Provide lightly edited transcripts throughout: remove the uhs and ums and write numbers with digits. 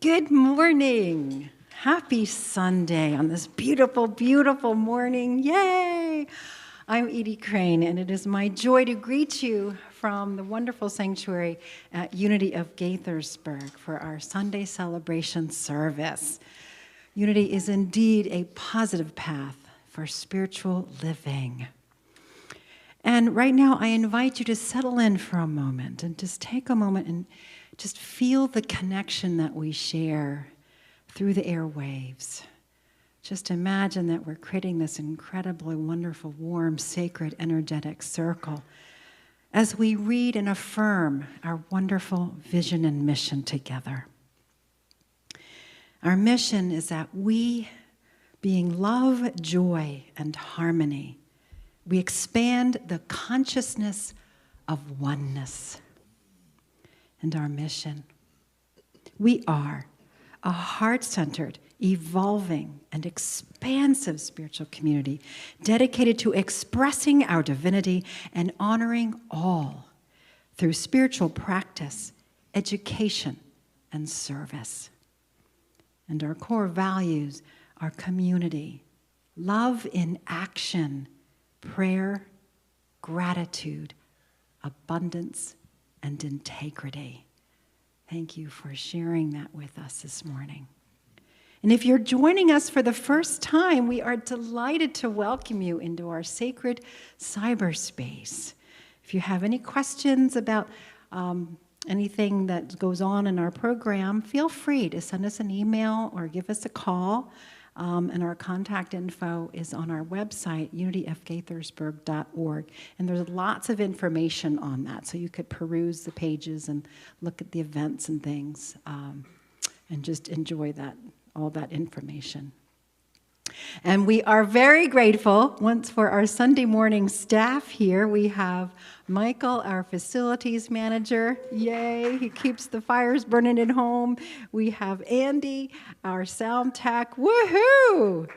Good morning. Happy Sunday on this beautiful, beautiful morning. Yay! I'm Edie Crane, and it is my joy to greet you from the wonderful sanctuary at Unity of Gaithersburg for our Sunday celebration service. Unity is indeed a positive path for spiritual living. And right now, I invite you to settle in for a moment and just take a moment and just feel the connection that we share through the airwaves. Just imagine that we're creating this incredibly wonderful, warm, sacred, energetic circle as we read and affirm our wonderful vision and mission together. Our mission is that we, being love, joy, and harmony, we expand the consciousness of oneness. And our mission, we are a heart-centered, evolving, and expansive spiritual community dedicated to expressing our divinity and honoring all through spiritual practice, education, and service. And our core values are community, love in action, prayer, gratitude, abundance, and integrity. Thank you for sharing that with us this morning. And if you're joining us for the first time, we are delighted to welcome you into our sacred cyberspace. If you have any questions about anything that goes on in our program, feel free to send us an email or give us a call. And our contact info is on our website, unityfgaithersburg.org. And there's lots of information on that, so you could peruse the pages and look at the events and things, and just enjoy all that information. And we are very grateful once for our Sunday morning staff here. We have Michael, our facilities manager. Yay, he keeps the fires burning at home. We have Andy, our sound tech. Woohoo!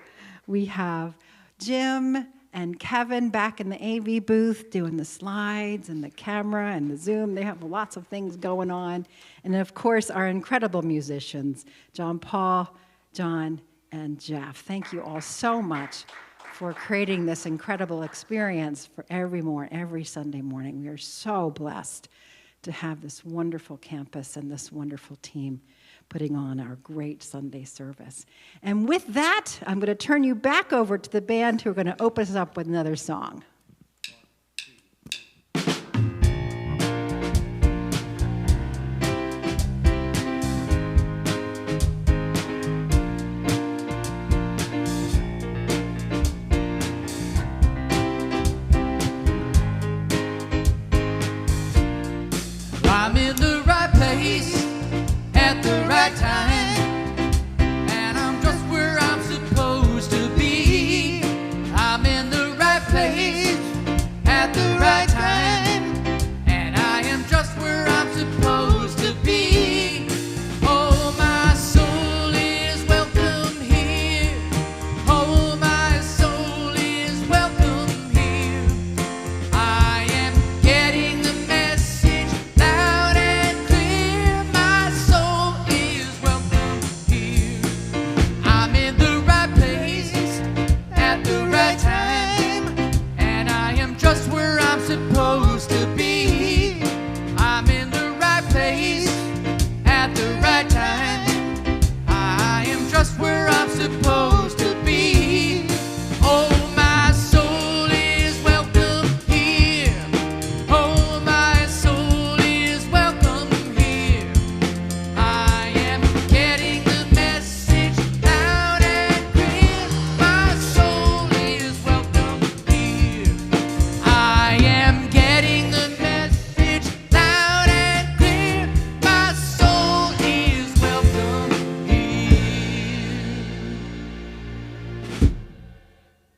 We have Jim and Kevin back in the AV booth doing the slides and the camera and the Zoom. They have lots of things going on. And of course, our incredible musicians, John Paul, John, and Jeff. Thank you all so much for creating this incredible experience for every Sunday morning. We are so blessed to have this wonderful campus and this wonderful team putting on our great Sunday service. And with that, I'm going to turn you back over to the band who are going to open us up with another song. I'm in the right place at the right time, and I'm just where I'm supposed to be. I'm in the right place at the right time, and I am just where I'm supposed to be. Oh, my soul is welcome here. Oh, my soul is welcome here. I am getting the message loud and clear. My soul is welcome here. I'm in the right place at the right time, and I am just where I'm supposed to be. I'm in the right place at the right time. I am just where I'm supposed to be. Oh, my soul is welcome here. Oh, my soul is welcome here. I am getting the message loud and clear. My soul is welcome here. I am getting the message loud and clear. My soul is welcome here.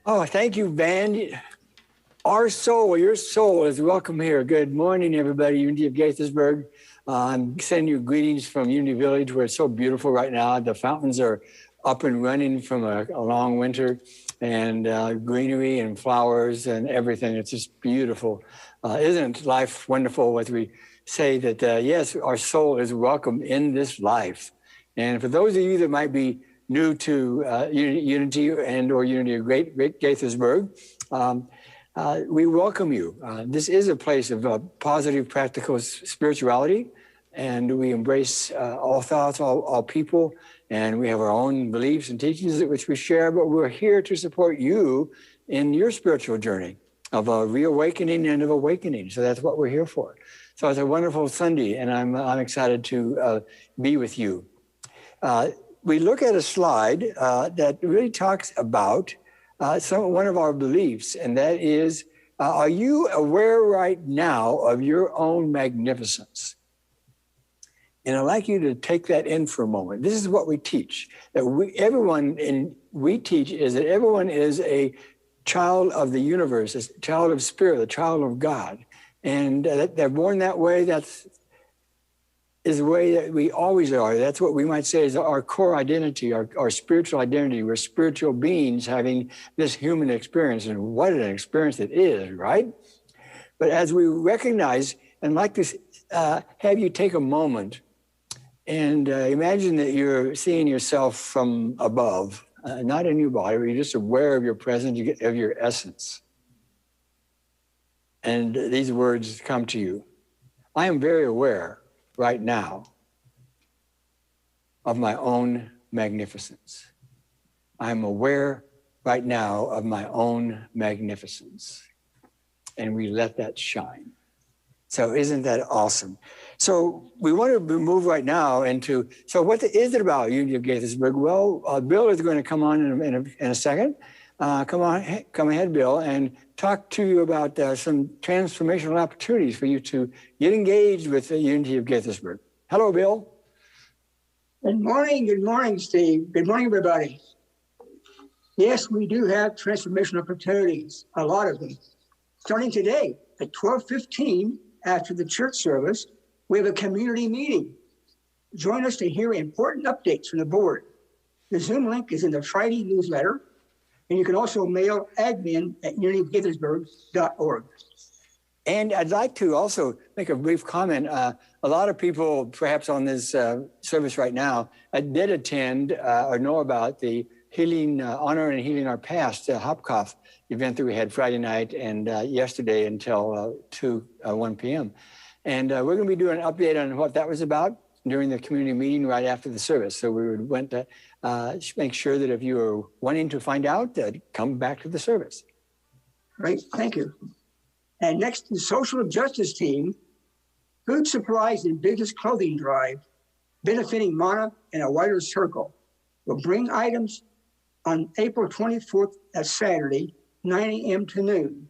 Oh, thank you, band. Our soul, your soul is welcome here. Good morning, everybody. Unity of Gaithersburg. I'm sending you greetings from Unity Village, where it's so beautiful right now. The fountains are up and running from a long winter, and greenery and flowers and everything. It's just beautiful. Isn't life wonderful as we say that, yes, our soul is welcome in this life. And for those of you that might be new to Unity and or Unity of Great Gaithersburg, we welcome you. This is a place of positive, practical spirituality, and we embrace all thoughts, all people, and we have our own beliefs and teachings which we share, but we're here to support you in your spiritual journey of a reawakening and of awakening. So that's what we're here for. So it's a wonderful Sunday, and I'm excited to be with you. We look at a slide that really talks about one of our beliefs, and that is, are you aware right now of your own magnificence? And I'd like you to take that in for a moment. This is what we teach, that we teach is that everyone is a child of the universe, a child of spirit, a child of God. And they're born that way. That's is the way that we always are. That's what we might say is our core identity, our spiritual identity. We're spiritual beings having this human experience, and what an experience it is, right? But as we recognize, and like this, have you take a moment and imagine that you're seeing yourself from above, not in your body, but you're just aware of your presence, of your essence. And these words come to you. I am very aware right now of my own magnificence. I'm aware right now of my own magnificence. And we let that shine. So isn't that awesome? So we want to move right now into, so what is it about Unity of Gaithersburg? Well, Bill is going to come on in a second. Come ahead, Bill, and talk to you about some transformational opportunities for you to get engaged with the Unity of Gaithersburg. Hello, Bill. Good morning, Steve. Good morning, everybody. Yes, we do have transformational opportunities, a lot of them. Starting today at 12:15 after the church service, we have a community meeting. Join us to hear important updates from the board. The Zoom link is in the Friday newsletter, and you can also mail admin@unityofgaithersburg.org. And I'd like to also make a brief comment. A lot of people, perhaps on this service right now, did attend or know about the Healing, Honor and Healing Our Past, Hopkoff event that we had Friday night and yesterday until 1 p.m. And we're going to be doing an update on what that was about during the community meeting right after the service. So we went to make sure that if you are wanting to find out, come back to the service. Great, thank you. And next, the social justice team, food supplies and business clothing drive, benefiting Mana and a wider circle, will bring items on April 24th, that's Saturday, 9 a.m. to noon.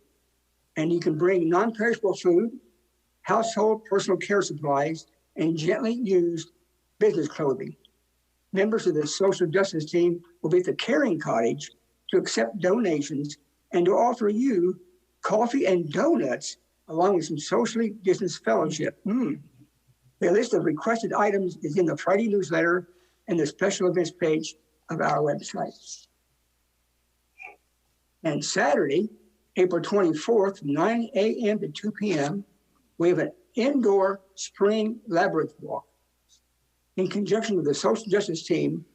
And you can bring non-perishable food, household personal care supplies, and gently used business clothing. Members of the social justice team will be at the Caring Cottage to accept donations and to offer you coffee and donuts along with some socially distanced fellowship. The list of requested items is in the Friday newsletter and the special events page of our website. And Saturday, April 24th, 9 a.m. to 2 p.m., we have an indoor spring labyrinth walk. In conjunction with the social justice team,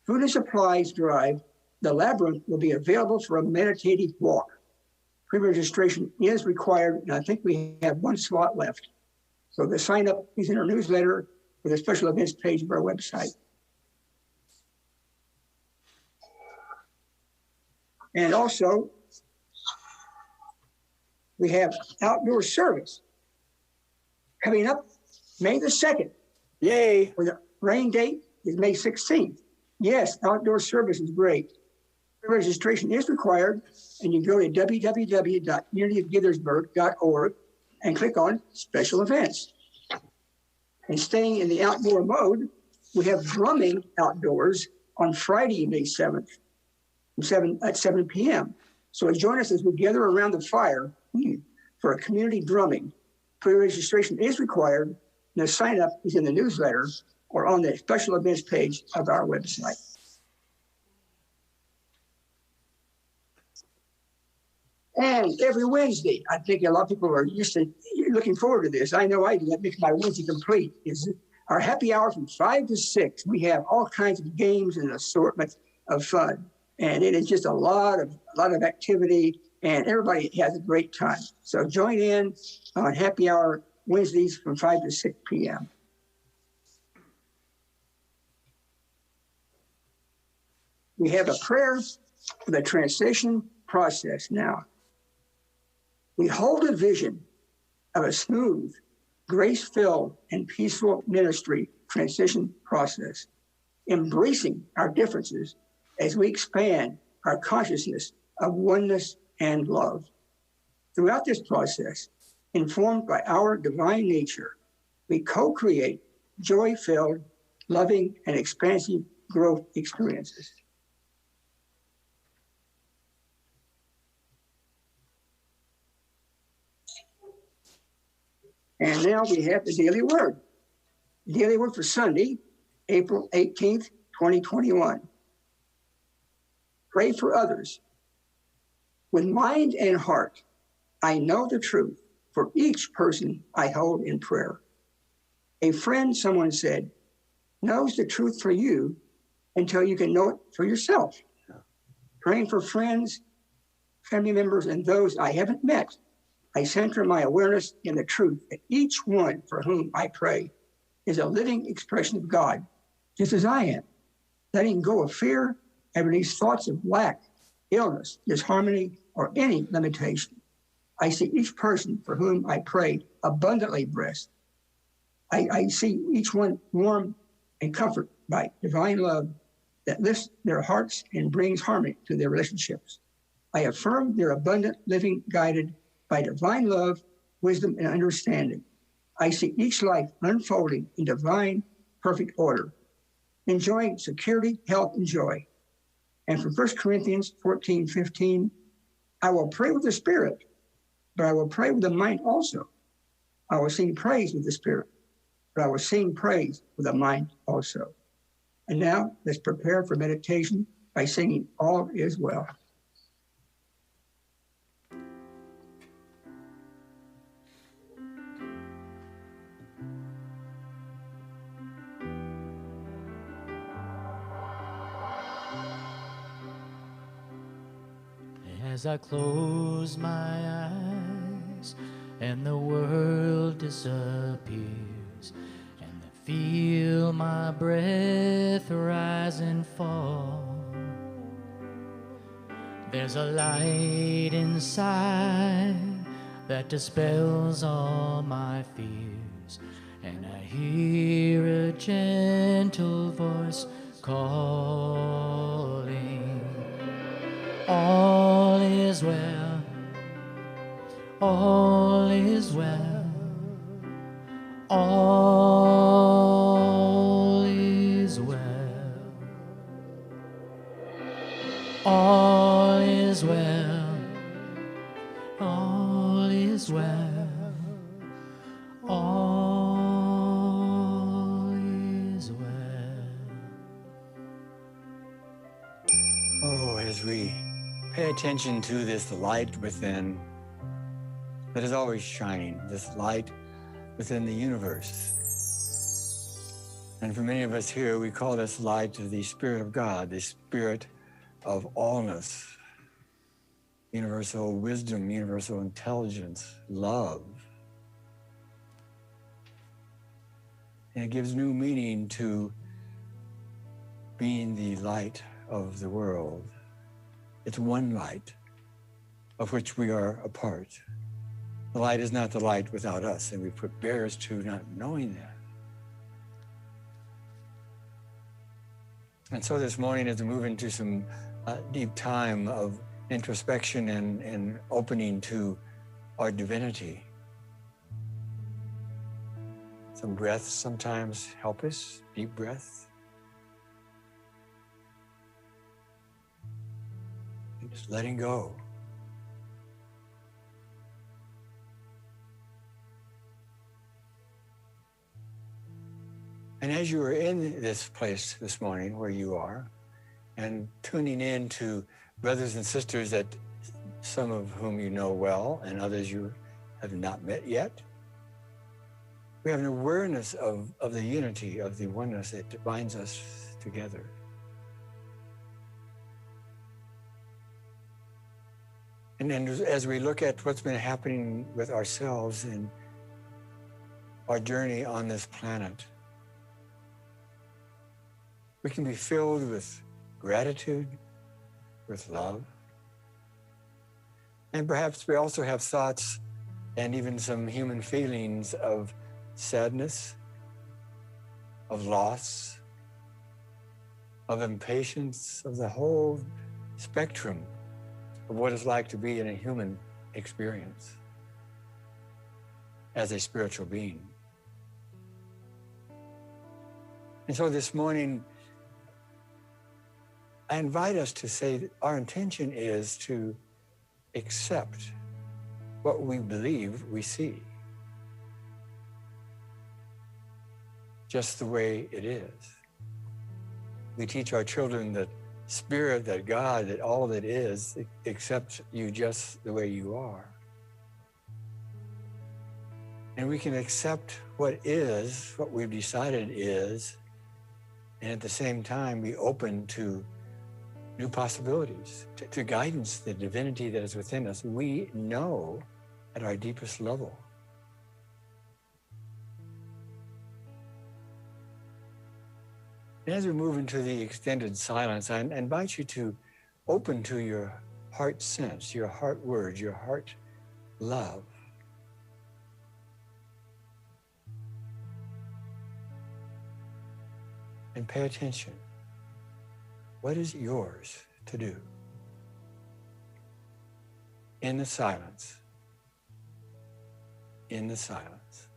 food and supplies drive, the labyrinth will be available for a meditative walk. Pre-registration is required, and I think we have one slot left. So the sign up is in our newsletter or the special events page of our website. And also, we have outdoor service coming up May the 2nd. Yay. Or the rain date is May 16th. Yes, outdoor service is great. Registration is required, and you go to www.unityofgaithersburg.org and click on special events. And staying in the outdoor mode, we have drumming outdoors on Friday, May 7th at 7 p.m. So join us as we gather around the fire for a community drumming. Pre-registration is required, and the sign up is in the newsletter or on the special events page of our website. And every Wednesday, I think a lot of people are used to looking forward to this. I know I do. That makes my Wednesday complete. Is our happy hour from 5 to 6. We have all kinds of games and assortment of fun, and it is just a lot of activity, and everybody has a great time. So join in on happy hour Wednesdays from 5 to 6 p.m. We have a prayer for the transition process now. We hold a vision of a smooth, grace-filled, and peaceful ministry transition process, embracing our differences as we expand our consciousness of oneness and love. Throughout this process, informed by our divine nature, we co-create joy-filled, loving, and expansive growth experiences. And now we have the Daily Word. Daily Word for Sunday, April 18th, 2021. Pray for others. With mind and heart, I know the truth for each person I hold in prayer. A friend, someone said, knows the truth for you until you can know it for yourself. Praying for friends, family members, and those I haven't met, I center my awareness in the truth that each one for whom I pray is a living expression of God, just as I am. Letting go of fear and release thoughts of lack, illness, disharmony, or any limitation. I see each person for whom I pray abundantly blessed, I see each one warm and comfort by divine love that lifts their hearts and brings harmony to their relationships. I affirm their abundant living guided by divine love, wisdom, and understanding. I see each life unfolding in divine, perfect order, enjoying security, health, and joy. And from 1 Corinthians 14:15, I will pray with the Spirit, but I will pray with the mind also. I will sing praise with the Spirit, but I will sing praise with the mind also. And now let's prepare for meditation by singing All Is Well. As I close my eyes and the world disappears, and I feel my breath rise and fall, there's a light inside that dispels all my fears, and I hear a gentle voice calling, all is well, all is well, all is well, all is well, all is well, all is well. Oh, as we pay attention to this light within that is always shining, this light within the universe. And for many of us here, we call this light the Spirit of God, the Spirit of allness, universal wisdom, universal intelligence, love. And it gives new meaning to being the light of the world. It's one light of which we are a part. The light is not the light without us, and we put barriers to not knowing that. And so this morning, as we move into some deep time of introspection and opening to our divinity, some breaths sometimes help us, deep breaths. And just letting go. And as you are in this place this morning where you are, and tuning in to brothers and sisters that some of whom you know well and others you have not met yet, we have an awareness of the unity, of the oneness that binds us together. And then as we look at what's been happening with ourselves in our journey on this planet, we can be filled with gratitude, with love. And perhaps we also have thoughts and even some human feelings of sadness, of loss, of impatience, of the whole spectrum of what it's like to be in a human experience as a spiritual being. And so this morning, I invite us to say that our intention is to accept what we believe we see, just the way it is. We teach our children that Spirit, that God, that all that is accepts you just the way you are. And we can accept what is, what we've decided is, and at the same time be open to new possibilities, to guidance, the divinity that is within us. We know at our deepest level. And as we move into the extended silence, I invite you to open to your heart sense, your heart words, your heart love. and pay attention. What is yours to do? In the silence. In the silence.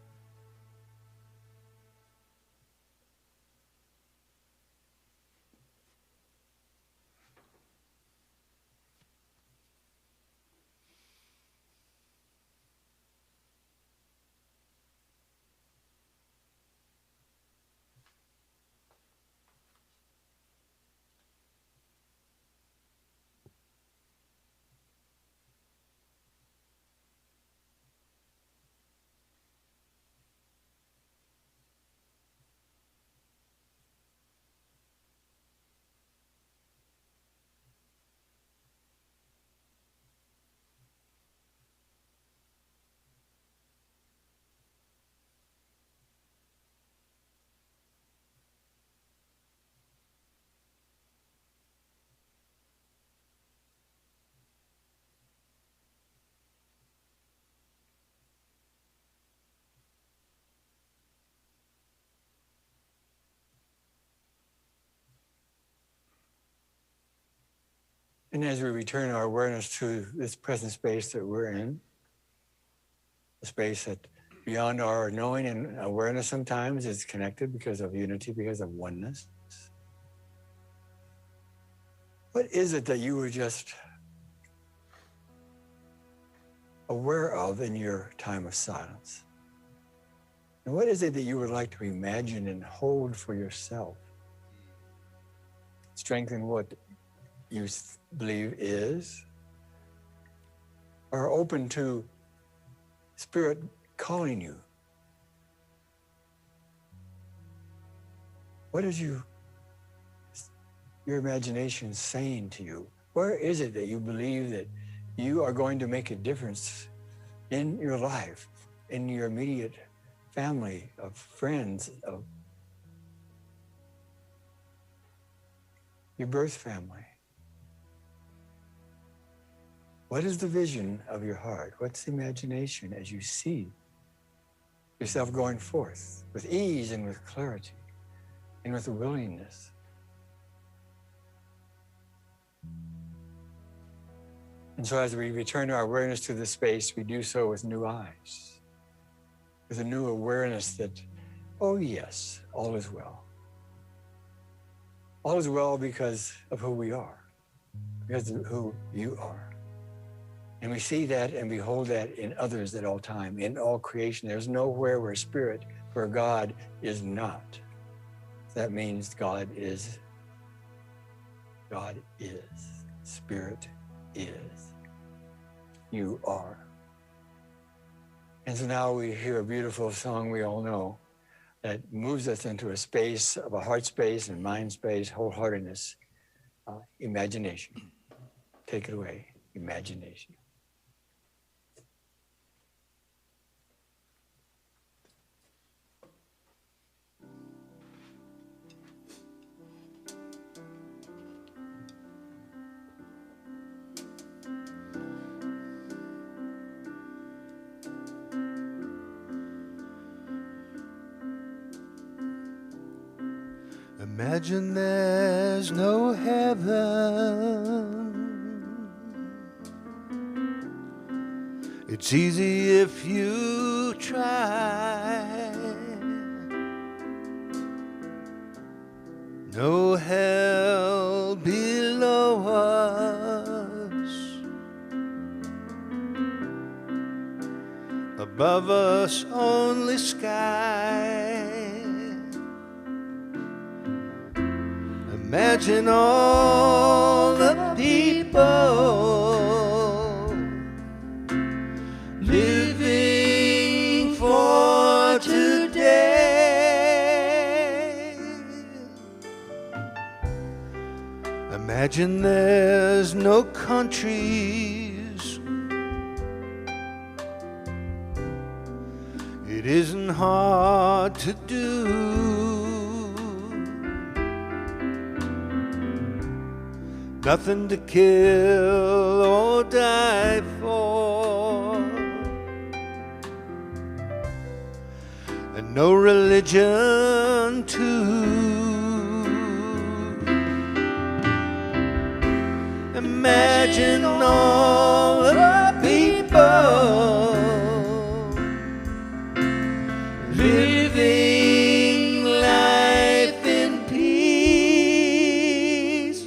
And as we return our awareness to this present space that we're in, a space that beyond our knowing and awareness sometimes is connected because of unity, because of oneness. What is it that you were just aware of in your time of silence? And what is it that you would like to imagine and hold for yourself? Strengthen what you believe is, or open to Spirit calling you. What is your imagination saying to you? Where is it that you believe that you are going to make a difference in your life, in your immediate family, of friends, of your birth family? What is the vision of your heart? What's the imagination as you see yourself going forth with ease and with clarity and with a willingness? And so as we return our awareness to this space, we do so with new eyes, with a new awareness that, oh yes, all is well. All is well because of who we are, because of who you are. And we see that and behold that in others at all time, in all creation. There's nowhere where Spirit, where God is not. That means God is. Spirit is. You are. And so now we hear a beautiful song we all know that moves us into a space of a heart space and mind space, wholeheartedness, imagination. Take it away, imagination. Imagine there's no heaven. It's easy if you try. No hell below us. Above us only sky. Imagine all the people living for today. Imagine there's no countries. It isn't hard to do. Nothing to kill or die for, and no religion too. Imagine all the people living life in peace.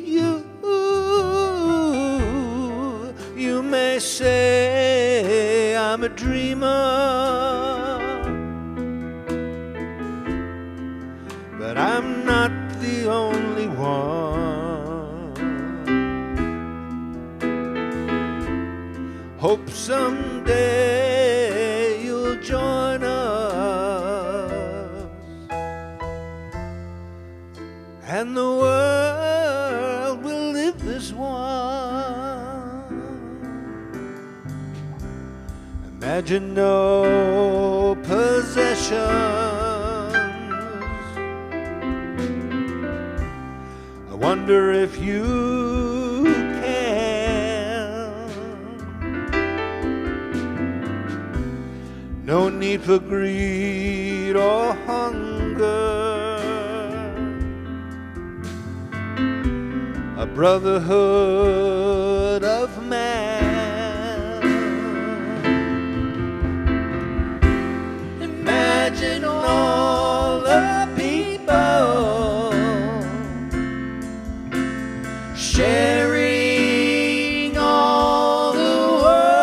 You may say I'm a dreamer, but I'm not the only one. Hope someday you'll join us, and the world will live as one. Imagine no possessions. I wonder if you can. No need for greed or hunger. A brotherhood of man. Imagine all the people sharing all the world.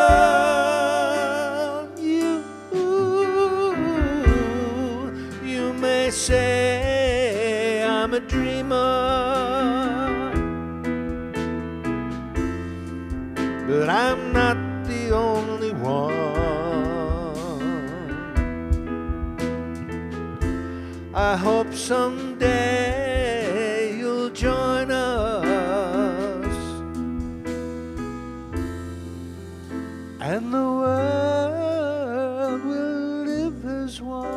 You may say I'm a dreamer, but I'm not the only one. I hope someday you'll join us, and the world will live as one.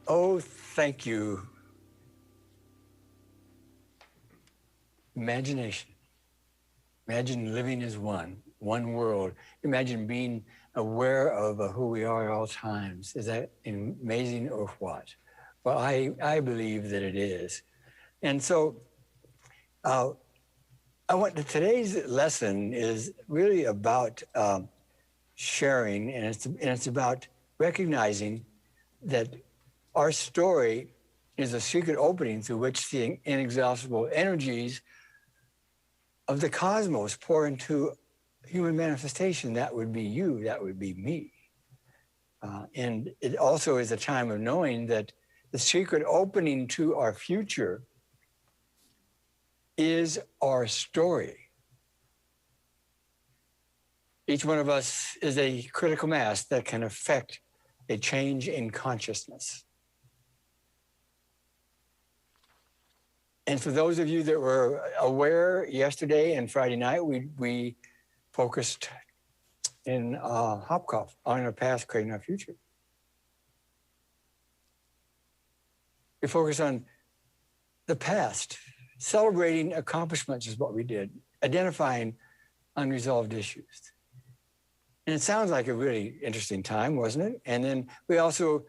Oh, thank you. Imagination. Imagine living as one world. Imagine being aware of who we are at all times. Is that amazing or what? Well, I believe that it is. And so today's lesson is really about sharing, and it's about recognizing that our story is a secret opening through which the inexhaustible energies of the cosmos pour into human manifestation. That would be you, that would be me. And it also is a time of knowing that the secret opening to our future is our story. Each one of us is a critical mass that can affect a change in consciousness. And for those of you that were aware yesterday and Friday night, we focused in Hopkopf on our past, creating our future. We focused on the past, celebrating accomplishments is what we did, identifying unresolved issues. And it sounds like a really interesting time, wasn't it? And then we also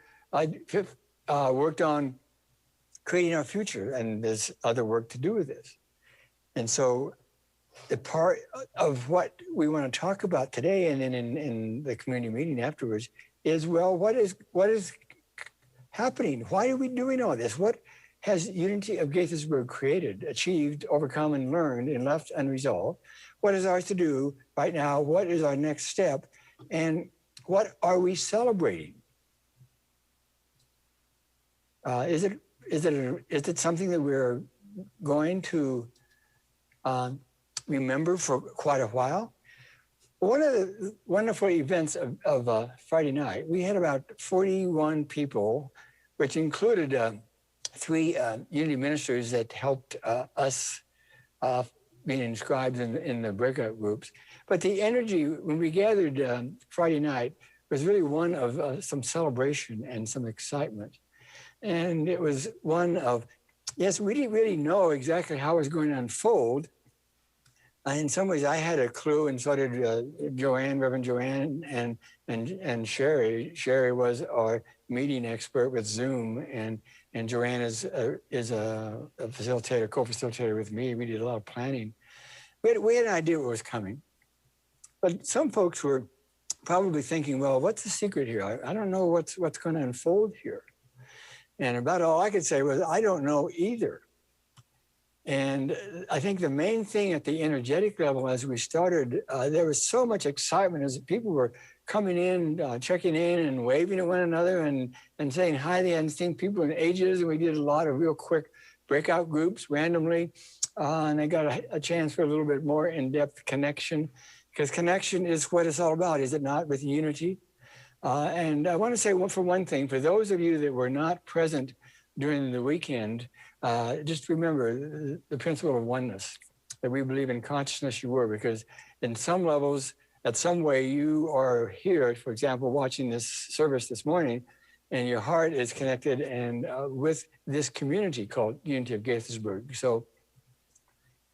worked on creating our future, and there's other work to do with this. And so the part of what we want to talk about today and then in the community meeting afterwards is, well, what is happening? Why are we doing all this? What has Unity of Gaithersburg created, achieved, overcome, and learned and left unresolved? What is ours to do right now? What is our next step? And what are we celebrating? Is it something that we're going to remember for quite a while? One of the wonderful events of Friday night, we had about 41 people, which included 3 Unity ministers that helped us being inscribed in the breakout groups. But the energy when we gathered Friday night was really one of some celebration and some excitement. And it was one of, yes, we didn't really know exactly how it was going to unfold In some ways, I had a clue, and so did Joanne, Reverend Joanne, and Sherry. Sherry was our meeting expert with Zoom, and Joanne is a facilitator, co-facilitator with me. We did a lot of planning. We had an idea what was coming, but some folks were probably thinking, well, what's the secret here? I don't know what's going to unfold here. And about all I could say was, I don't know either. And I think the main thing at the energetic level, as we started, there was so much excitement as people were coming in, checking in and waving at one another and saying hi. They hadn't seen people in ages. And we did a lot of real quick breakout groups randomly. And they got a chance for a little bit more in-depth connection, because connection is what it's all about, is it not, with unity? And I want to say, for one thing, for those of you that were not present during the weekend, just remember the principle of oneness, that we believe in consciousness you were, because in some levels, at some way, you are here, for example, watching this service this morning, and your heart is connected and with this community called Unity of Gaithersburg. So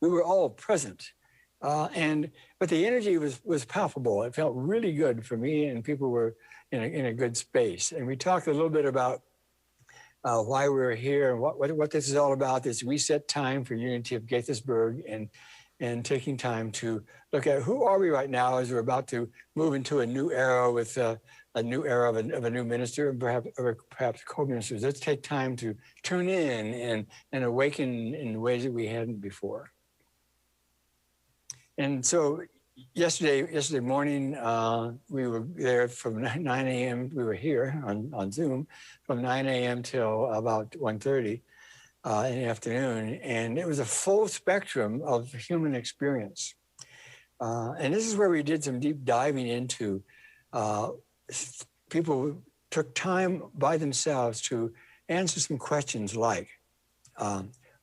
we were all present. But the energy was palpable. It felt really good for me, and people were in a good space. And we talked a little bit about why we're here and what this is all about, this reset time for Unity of Gaithersburg, and taking time to look at who are we right now as we're about to move into a new era with a new era of a new minister and perhaps co-ministers. Let's take time to tune in and awaken in ways that we hadn't before. And so yesterday morning, we were there from 9 a.m. We were here on Zoom from 9 a.m. till about 1:30 in the afternoon. And it was a full spectrum of human experience. And this is where we did some deep diving into people took time by themselves to answer some questions like,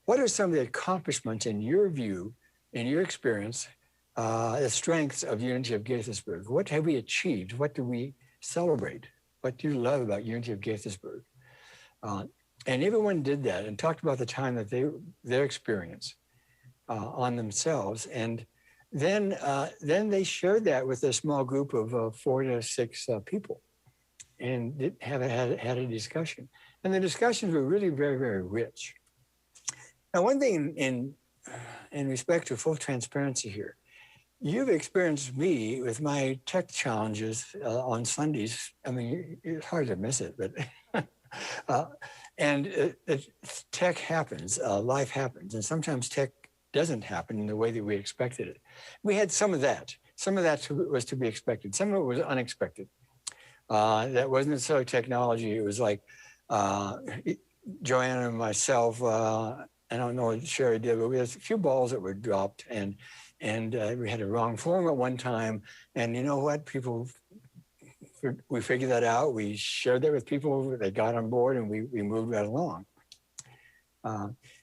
what are some of the accomplishments in your view, in your experience, the strengths of Unity of Gaithersburg? What have we achieved? What do we celebrate? What do you love about Unity of Gaithersburg? And everyone did that and talked about the time that their experience on themselves. And then they shared that with a small group of 4 to 6 people, and had a discussion. And the discussions were really very, very rich. Now, one thing in respect to full transparency here, you've experienced me with my tech challenges on Sundays. I mean, it's hard to miss it, but tech happens, life happens, and sometimes tech doesn't happen in the way that we expected it. We had some of that. Some of that was to be expected. Some of it was unexpected. That wasn't necessarily technology. It was like Joanna and myself, I don't know what Sherry did, but we had a few balls that were dropped, and we had a wrong form at one time. And you know what? We figured that out. We shared that with people. They got on board, and we moved right along.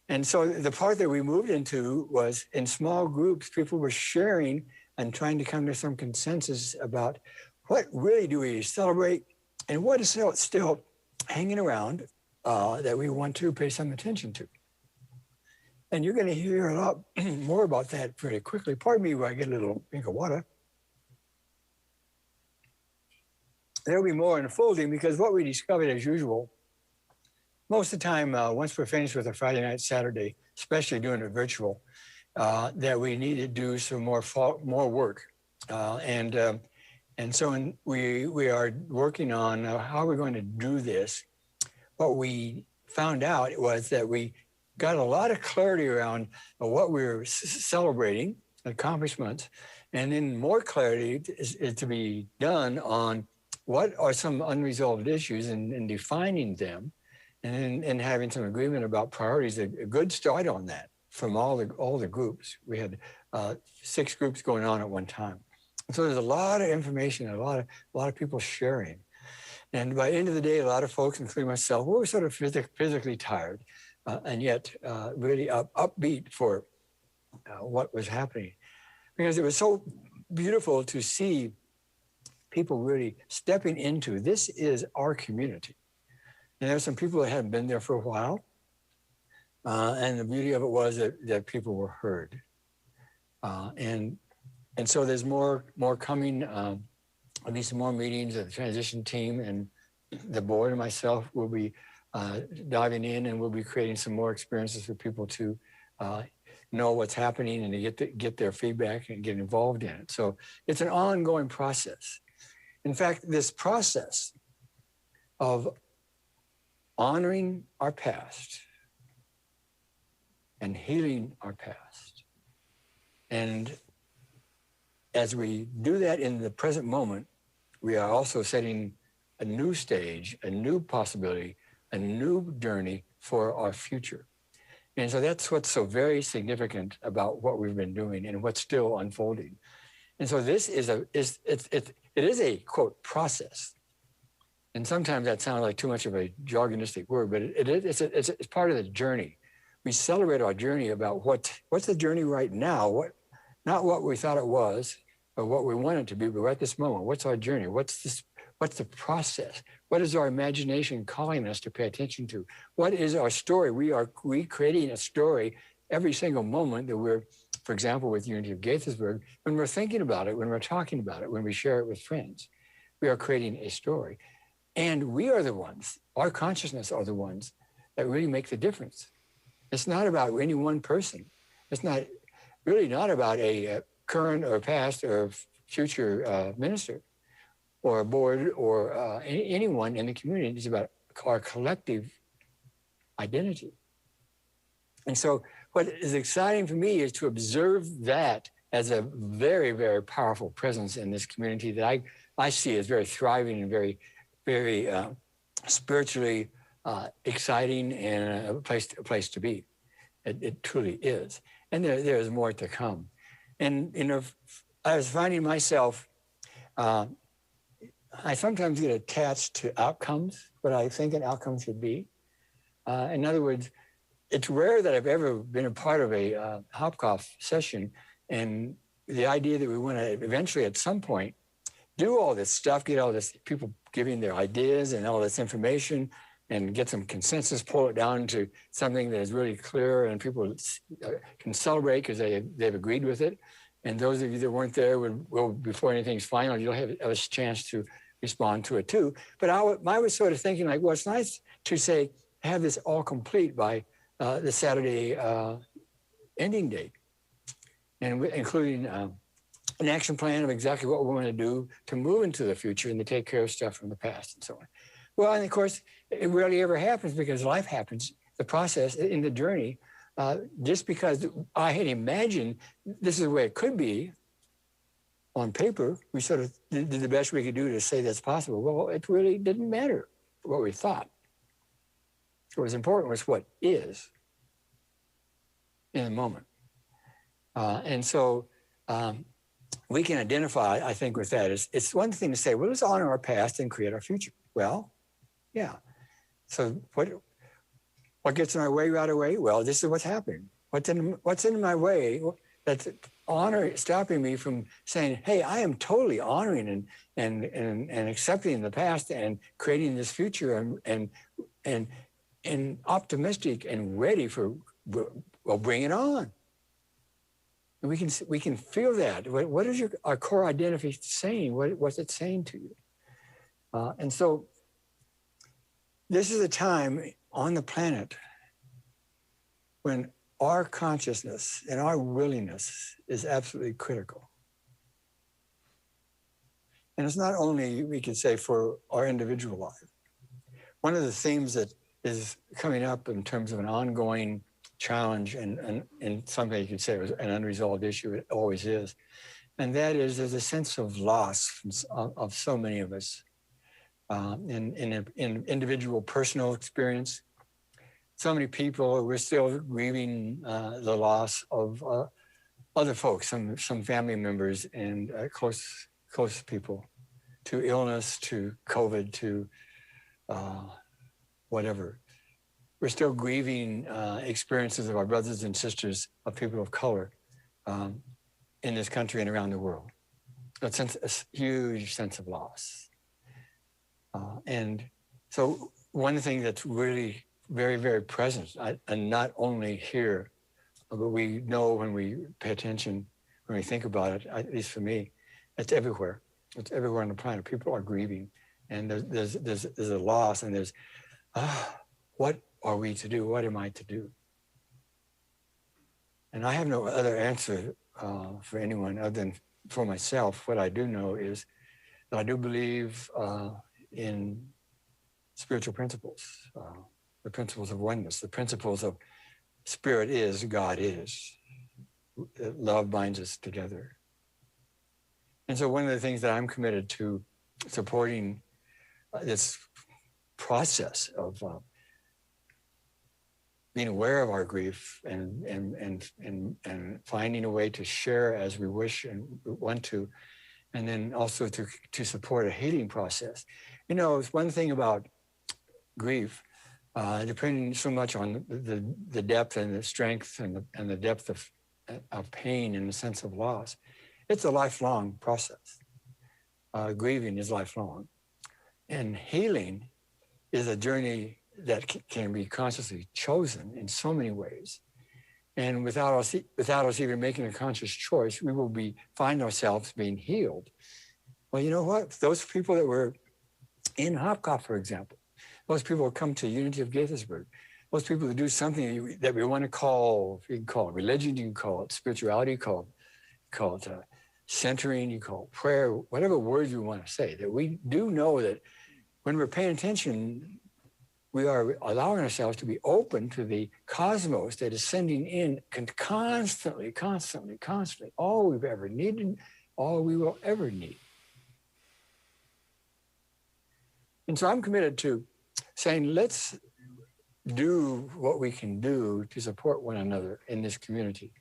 And so the part that we moved into was in small groups, people were sharing and trying to come to some consensus about what really do we celebrate and what is still hanging around that we want to pay some attention to. And you're going to hear a lot more about that pretty quickly. Pardon me while I get a little drink of water. There'll be more unfolding, because what we discovered, as usual, most of the time, once we're finished with a Friday night, Saturday, especially doing it virtual, that we need to do some more work. And so we are working on how we're going to do this. What we found out was that we got a lot of clarity around what we're celebrating, accomplishments, and then more clarity is to be done on what are some unresolved issues and defining them, and having some agreement about priorities. A good start on that from all the groups. We had 6 groups going on at one time. So there's a lot of information, a lot of people sharing. And by the end of the day, a lot of folks, including myself, we were sort of physically tired, and yet really upbeat for what was happening. Because it was so beautiful to see people really stepping into, this is our community. And there were some people that hadn't been there for a while. And the beauty of it was that people were heard. And so there's more coming. There'll be some more meetings of the transition team, and the board and myself will be diving in, and we'll be creating some more experiences for people to know what's happening and to get their feedback and get involved in it. So it's an ongoing process. In fact, this process of honoring our past and healing our past, and as we do that in the present moment, we are also setting a new stage, a new possibility, a new journey for our future. And so that's what's so very significant about what we've been doing and what's still unfolding. And so this is it is a, quote, process. And sometimes that sounds like too much of a jargonistic word, but it's part of the journey. We celebrate our journey about what's the journey right now, not what we thought it was or what we want it to be, but right this moment, what's our journey? What's the process? What is our imagination calling us to pay attention to? What is our story? We are recreating a story every single moment that we're, for example, with Unity of Gaithersburg, when we're thinking about it, when we're talking about it, when we share it with friends, we are creating a story. And we are the ones, our consciousness are the ones that really make the difference. It's not about any one person. It's really not about a current or past or future minister or a board or anyone in the community. It's about our collective identity. And so what is exciting for me is to observe that as a very, very powerful presence in this community that I see as very thriving and very, very spiritually exciting and a place to be. It truly is. And there's more to come. And, I was finding myself, I sometimes get attached to outcomes, what I think an outcome should be. In other words, it's rare that I've ever been a part of a Hopkoff session, and the idea that we want to eventually at some point do all this stuff, get all this people giving their ideas and all this information and get some consensus, pull it down to something that is really clear and people can celebrate because they've agreed with it. And those of you that weren't there will before anything's final, you'll have a chance to respond to it too. But I was sort of thinking like, well, it's nice to say, have this all complete by the Saturday ending date, and including an action plan of exactly what we want to do to move into the future and to take care of stuff from the past and so on. Well, and of course, it rarely ever happens because life happens, the process in the journey, just because I had imagined this is the way it could be on paper, we sort of did the best we could do to say that's possible. Well, it really didn't matter what we thought. What was important was what is in the moment. And so we can identify, I think, with that. It's one thing to say, well, let's honor our past and create our future. Well, yeah. So what gets in our way right away? Well, this is what's happening. What's in my way that's stopping me from saying, hey, I am totally honoring and accepting the past and creating this future and optimistic and ready for, well, bring it on. And we can feel that. What is our core identity saying? What's it saying to you? And so this is a time on the planet when our consciousness and our willingness is absolutely critical. And it's not only, we could say, for our individual life. One of the themes that is coming up in terms of an ongoing challenge and something you could say was an unresolved issue, it always is. And that is there's a sense of loss of so many of us in individual personal experience. So many people, we're still grieving the loss of other folks, some family members and close people, to illness, to COVID, to whatever. We're still grieving experiences of our brothers and sisters of people of color in this country and around the world. A huge sense of loss. And so one thing that's really very, very present, and not only here, but we know when we pay attention, when we think about it, at least for me, it's everywhere. It's everywhere on the planet. People are grieving, and there's a loss, and there's, what are we to do? What am I to do? And I have no other answer for anyone other than for myself. What I do know is that I do believe in spiritual principles, the principles of oneness, the principles of spirit is, God is. Love binds us together. And so one of the things that I'm committed to supporting this process of being aware of our grief and finding a way to share as we wish and want to, and then also to support a healing process. You know, it's one thing about grief, depending so much on the depth and the strength and the depth of pain and the sense of loss, it's a lifelong process. Grieving is lifelong. And healing is a journey that can be consciously chosen in so many ways. And without us even making a conscious choice, we will find ourselves being healed. Well, you know what? Those people that were in Hopkop, for example, those people who come to Unity of Gaithersburg, those people who do something that we want to call, you can call it religion, you can call it spirituality, you call it centering, you call it prayer, whatever words you want to say, that we do know that when we're paying attention, we are allowing ourselves to be open to the cosmos that is sending in constantly, all we've ever needed, all we will ever need. And so I'm committed to saying, let's do what we can do to support one another in this community.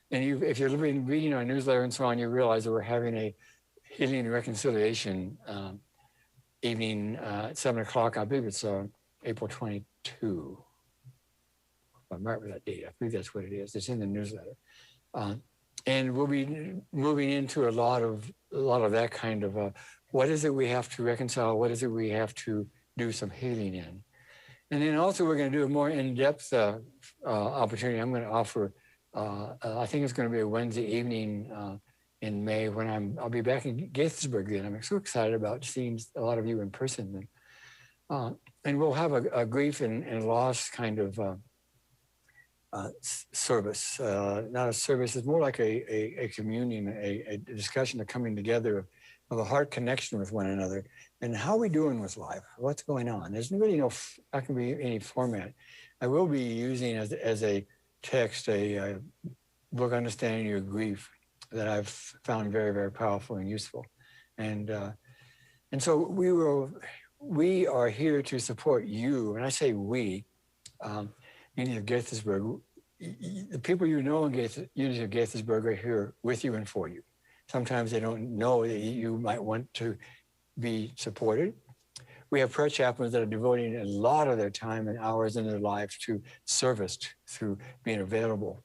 And if you're reading our newsletter and so on, you realize that we're having a healing and reconciliation evening at 7 o'clock. I believe it's April 22. I'm right with that date. I believe that's what it is. It's in the newsletter. And we'll be moving into a lot of that kind of what is it we have to reconcile? What is it we have to do some healing in? And then also we're going to do a more in-depth opportunity. I'm going to offer, I think it's going to be a Wednesday evening in May when I'll be back in Gaithersburg then. I'm so excited about seeing a lot of you in person. And we'll have a grief and loss kind of service. Not a service, it's more like a communion, a discussion, a coming together of a heart connection with one another. And how are we doing with life? What's going on? There's really not can be any format. I will be using as a text a book, Understanding Your Grief, that I've found very, very powerful and useful. And so we are here to support you. And I say we, Unity of Gaithersburg, the people you know in Unity of Gaithersburg are here with you and for you. Sometimes they don't know that you might want to be supported. We have prayer chaplains that are devoting a lot of their time and hours in their lives to service, through being available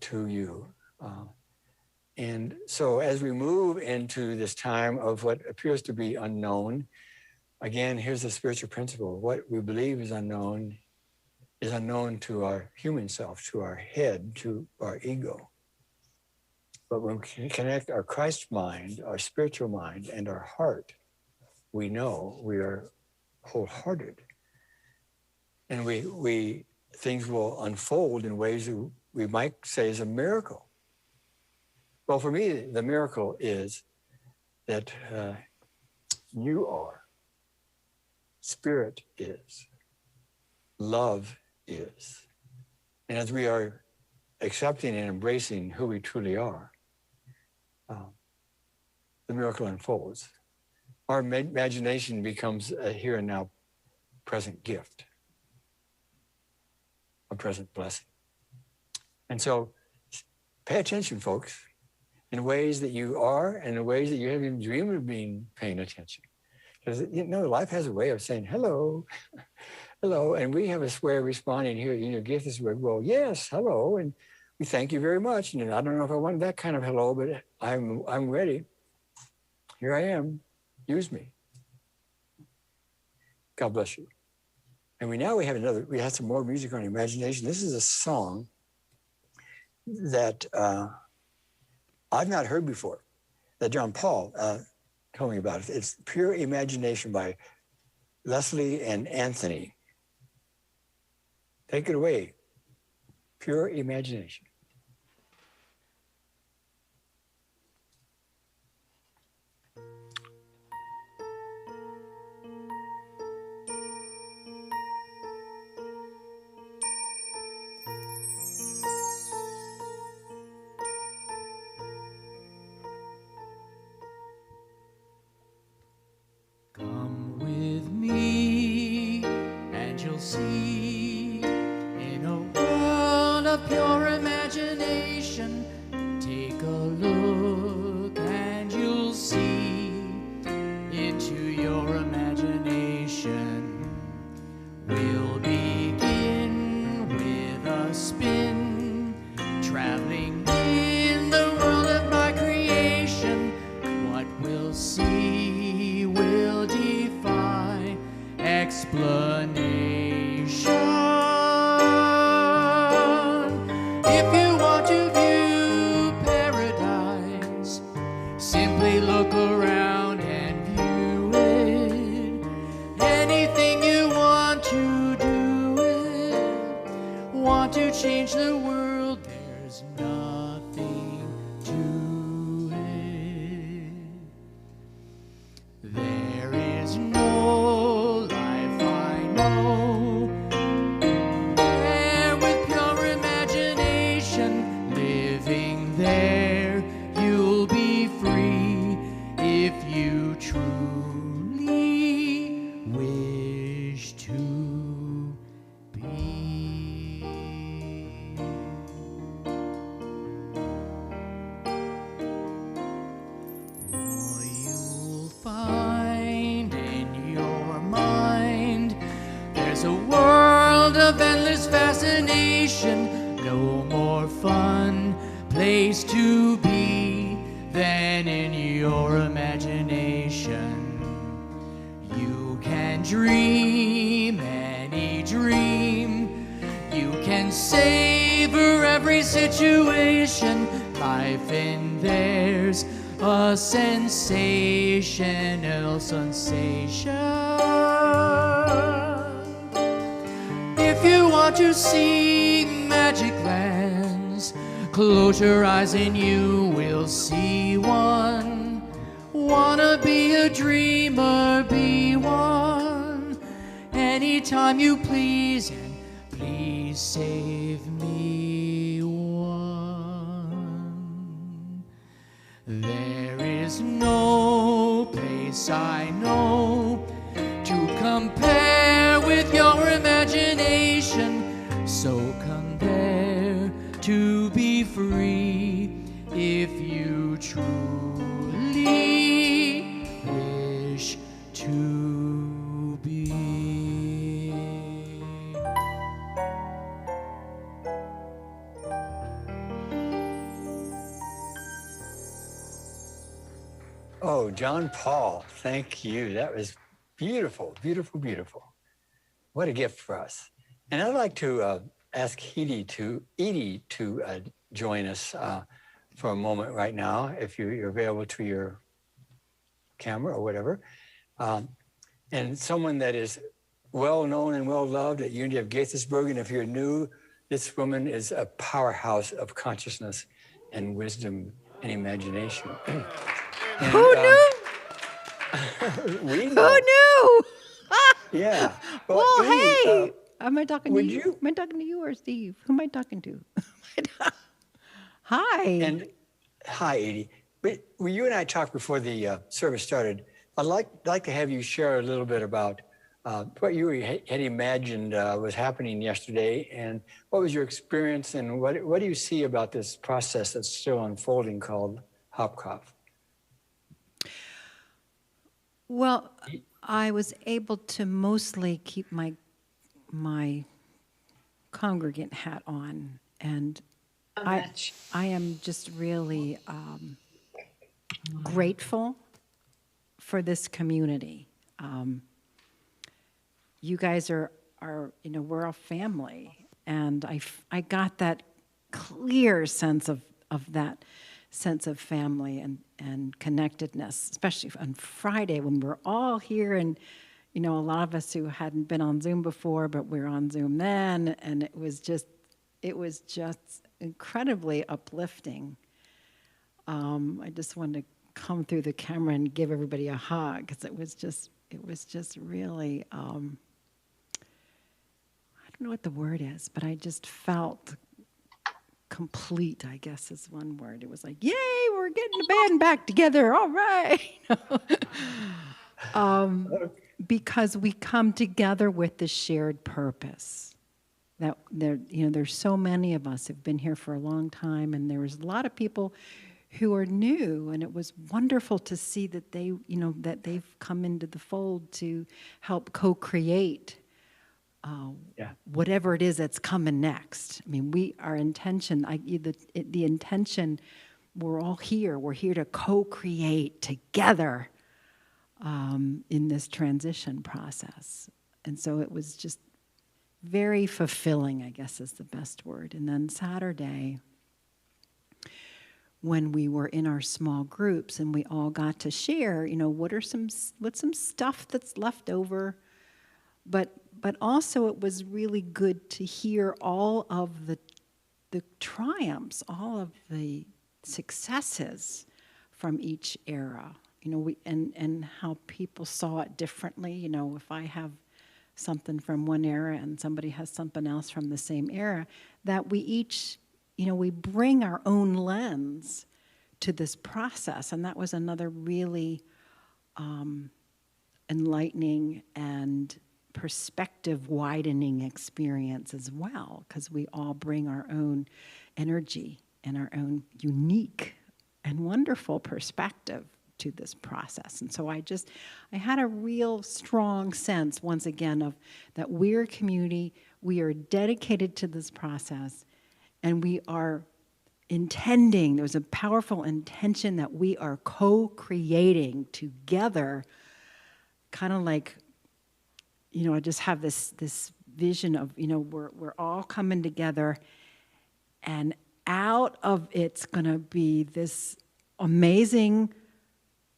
to you. And so as we move into this time of what appears to be unknown, again, here's the spiritual principle. What we believe is unknown to our human self, to our head, to our ego. But when we connect our Christ mind, our spiritual mind, and our heart, we know we are wholehearted. And things will unfold in ways that we might say is a miracle. Well, for me, the miracle is that you are, spirit is, love is. And as we are accepting and embracing who we truly are, the miracle unfolds. Our imagination becomes a here and now present gift, a present blessing. And so pay attention, folks, in ways that you are and in ways that you haven't even dreamed of paying attention. Because, life has a way of saying, hello, hello. And we have a way of responding here at Unity of Gaithersburg. Well, yes, hello. And we thank you very much. And I don't know if I want that kind of hello, but I'm ready. Here I am. Use me. God bless you. And we have some more music on imagination. This is a song that I've not heard before, that John Paul told me about it. It's Pure Imagination by Leslie and Anthony. Take it away. Pure Imagination. Come with me, and you'll see in a world of pure imagination. Take a look, and you'll see into your imagination. We'll begin with a spin, traveling in the world of my creation. What we'll see will defy explanation. If you want to view paradise, simply look around and view it. Anything you want to do it, want to change the world, there's nothing to it. There is no life I know where with pure imagination, living there you'll be free if you truly wish to be. For you'll find in your mind there's a world of endless fascination, no more fun place to be than in your imagination. You can dream any dream, you can savor every situation. Life in there's a sensational sensation. If you want to see magic lands, close your eyes and you will see one. Wanna be a dreamer, be one. Anytime you please, and please save me one. There is no place I know to compare with your imagination. So come there to be free if you truly wish to be. Oh, John Paul, thank you. That was beautiful, beautiful, beautiful. What a gift for us. And I'd like to ask Edie to join us for a moment right now, if you're available to your camera or whatever. And someone that is well known and well loved at Unity of Gaithersburg. And if you're new, this woman is a powerhouse of consciousness and wisdom and imagination. And, Who knew? we know. Who knew? Yeah. Well, Edie, hey, am I talking to would you? you- Am I talking to you or Steve? Who am I talking to? Hi. And hi, Edie. Well, you and I talked before the service started. I'd like to have you share a little bit about what you had imagined was happening yesterday, and what was your experience, and what do you see about this process that's still unfolding called Hopkopf? Well, I was able to mostly keep my congregant hat on, and I am just really grateful for this community. You guys are we're a family, and I got that clear sense of that sense of family and connectedness, especially on Friday when we're all here, and a lot of us who hadn't been on Zoom before, but we're on Zoom then, and it was just incredibly uplifting. I just wanted to come through the camera and give everybody a hug, because it was just really, I don't know what the word is, but I just felt complete, I guess is one word. It was like, yay, we're getting the band back together, all right. Because we come together with the shared purpose. That there's so many of us who've been here for a long time, and there was a lot of people who are new, and it was wonderful to see that that they've come into the fold to help co-create whatever it is that's coming next. I mean, our intention, the intention, we're all here. We're here to co-create together in this transition process. And so it was just very fulfilling, I guess is the best word. And then Saturday, when we were in our small groups and we all got to share, what's some stuff that's left over, but also it was really good to hear all of the triumphs, all of the successes from each era. And how people saw it differently. If I have something from one era and somebody has something else from the same era, that we each, we bring our own lens to this process. And that was another really enlightening and perspective widening experience as well, because we all bring our own energy and our own unique and wonderful perspective to this process. And so I had a real strong sense, once again, of that we're a community, we are dedicated to this process, and we are intending, there's a powerful intention that we are co-creating together, kind of like, I just have this vision of, we're all coming together, and out of it's gonna be this amazing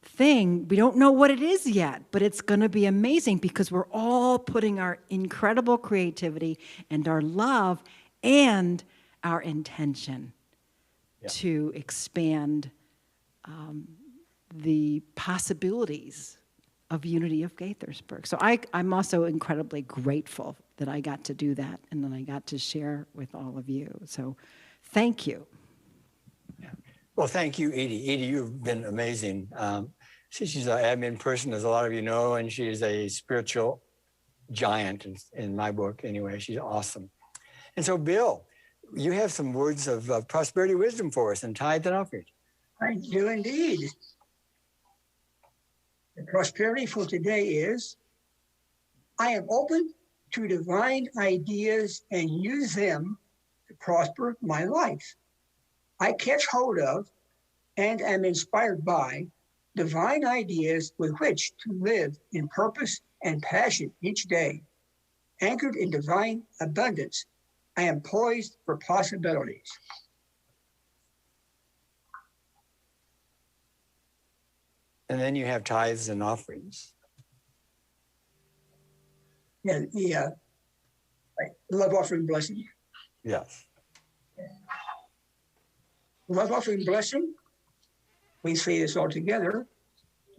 thing. We don't know what it is yet, but it's going to be amazing because we're all putting our incredible creativity and our love and our intention to expand the possibilities of Unity of Gaithersburg. So I'm also incredibly grateful that I got to do that and then I got to share with all of you. So thank you. Well, thank you, Edie. Edie, you've been amazing. She's an admin person, as a lot of you know, and she is a spiritual giant in my book anyway. She's awesome. And so, Bill, you have some words of prosperity wisdom for us and tithe and offering. I do indeed. The prosperity for today is, I am open to divine ideas and use them to prosper my life. I catch hold of and am inspired by divine ideas with which to live in purpose and passion each day. Anchored in divine abundance, I am poised for possibilities. And then you have tithes and offerings. Yeah, the love offering blessing. Yes. Love offering blessing, we say this all together.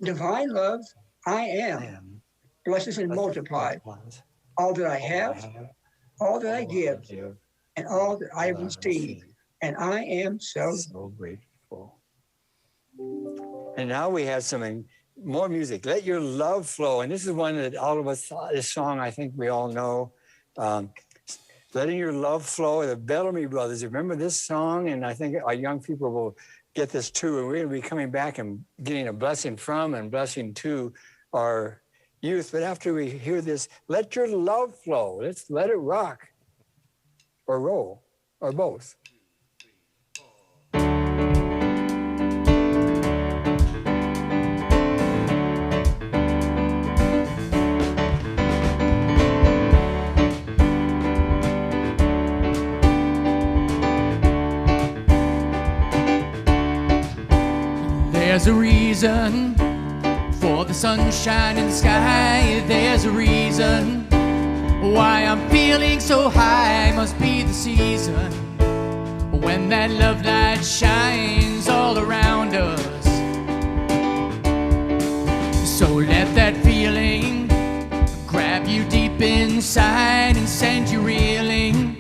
Divine love, I am, blesses and multiplies all that I have, all that I give, and all that I receive. And I am so grateful. And now we have some more music. Let your love flow. And this is one that all of us, this song I think we all know. Letting your love flow, the Bellamy Brothers. Remember this song? And I think our young people will get this too. And we're going to be coming back and getting a blessing from and blessing to our youth. But after we hear this, let your love flow. Let's let it rock or roll or both. there's a reason for the sunshine in the sky. There's a reason why I'm feeling so high. Must be the season when that love light shines all around us. So let that feeling grab you deep inside and send you reeling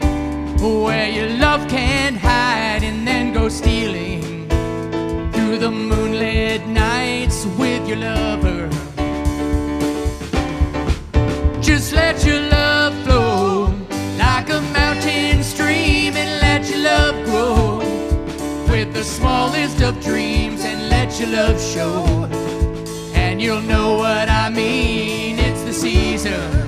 where your love can't hide, and then go stealing through the moonlit nights with your lover. Just let your love flow like a mountain stream, and let your love grow with the smallest of dreams, and let your love show, and you'll know what I mean. It's the season.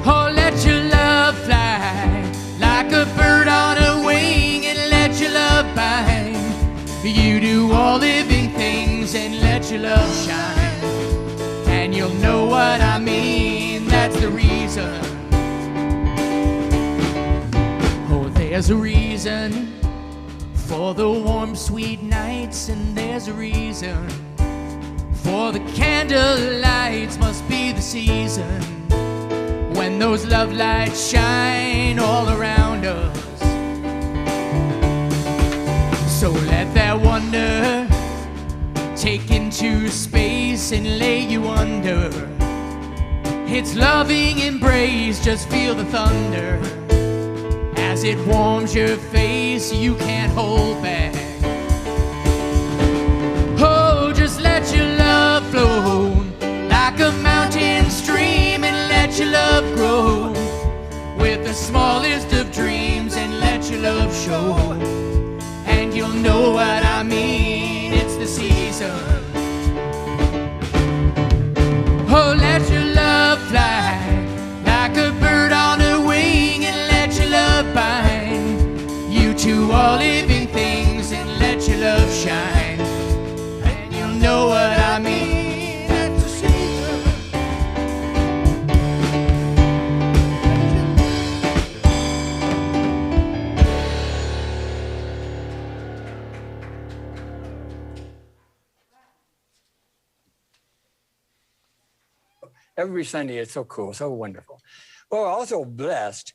Oh, let your love fly like a bird on a wing, and let your love bind you to all living things, and let your love shine, and you'll know what I mean. That's the reason. Oh, there's a reason for the warm, sweet nights, and there's a reason for the candle lights. Must be the season when those love lights shine all around us. So let that wonder take into space and lay you under its loving embrace. Just feel the thunder as it warms your face. You can't hold back. Oh, just let your love flow like a mountain stream, and let your love grow with the smallest of dreams, and let your love show, and you'll know what I mean. It's the season. Oh, let your love fly like a bird on a wing, and let your love bind you to all living things, and let your love shine, and you'll know what I mean. It's the season. Every Sunday, it's so cool, so wonderful. Well, we're also blessed